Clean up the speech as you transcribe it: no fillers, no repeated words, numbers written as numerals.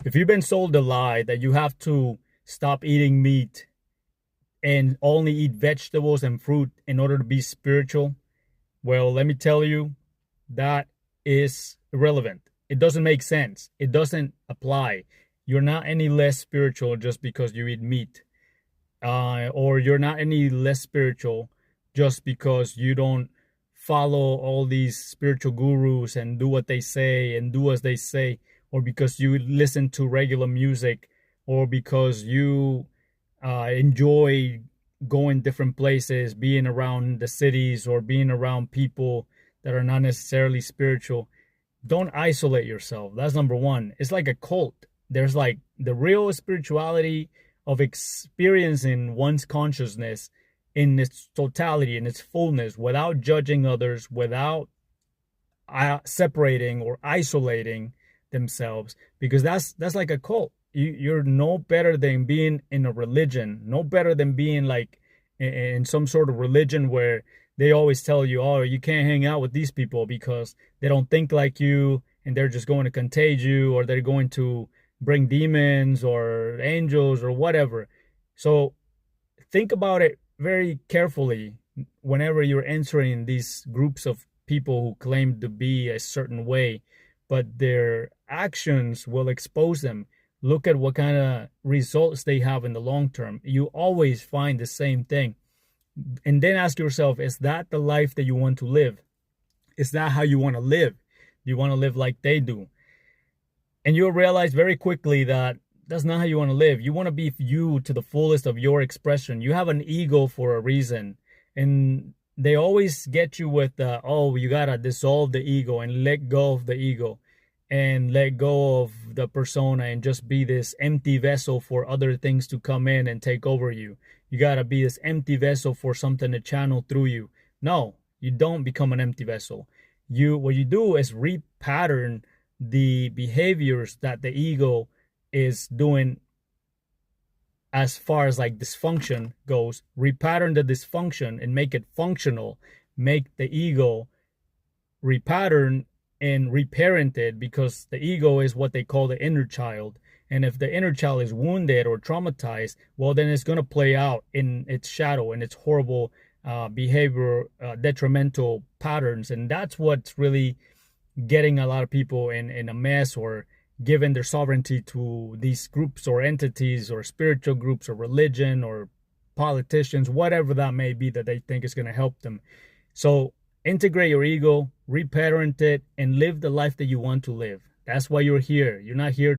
If you've been sold the lie that you have to stop eating meat and only eat vegetables and fruit in order to be spiritual, well, let me tell you, that is irrelevant. It doesn't make sense. It doesn't apply. You're not any less spiritual just because you eat meat, or you're not any less spiritual just because you don't follow all these spiritual gurus and do what they say and do as they say, or because you listen to regular music, or because you enjoy going different places, being around the cities, or being around people that are not necessarily spiritual. Don't isolate yourself. That's number one. It's like a cult. There's like the real spirituality of experiencing one's consciousness in its totality, in its fullness, without judging others, without separating or isolating themselves, because that's like a cult. You're no better than being in a religion, no better than being like in some sort of religion where they always tell you, oh, you can't hang out with these people because they don't think like you and they're just going to contage you, or they're going to bring demons or angels or whatever. So think about it very carefully whenever you're entering these groups of people who claim to be a certain way, but their actions will expose them. Look at what kind of results they have in the long term. You always find the same thing. And then ask yourself, is that the life that you want to live? Is that how you want to live? Do you want to live like they do? And you'll realize very quickly that that's not how you want to live. You want to be you to the fullest of your expression. You have an ego for a reason. And they always get you with, oh, you got to dissolve the ego and let go of the ego and let go of the persona and just be this empty vessel for other things to come in and take over you. You got to be this empty vessel for something to channel through you. No, you don't become an empty vessel. What you do is repattern the behaviors that the ego is doing as far as like dysfunction goes. Repattern the dysfunction and make it functional. Make the ego repattern and reparented, because the ego is what they call the inner child. And if the inner child is wounded or traumatized, well, then it's going to play out in its shadow and its horrible behavior, detrimental patterns. And that's what's really getting a lot of people in a mess, or giving their sovereignty to these groups or entities or spiritual groups or religion or politicians, whatever that may be that they think is going to help them. So integrate your ego, reparent it, and live the life that you want to live. That's why you're here. You're not here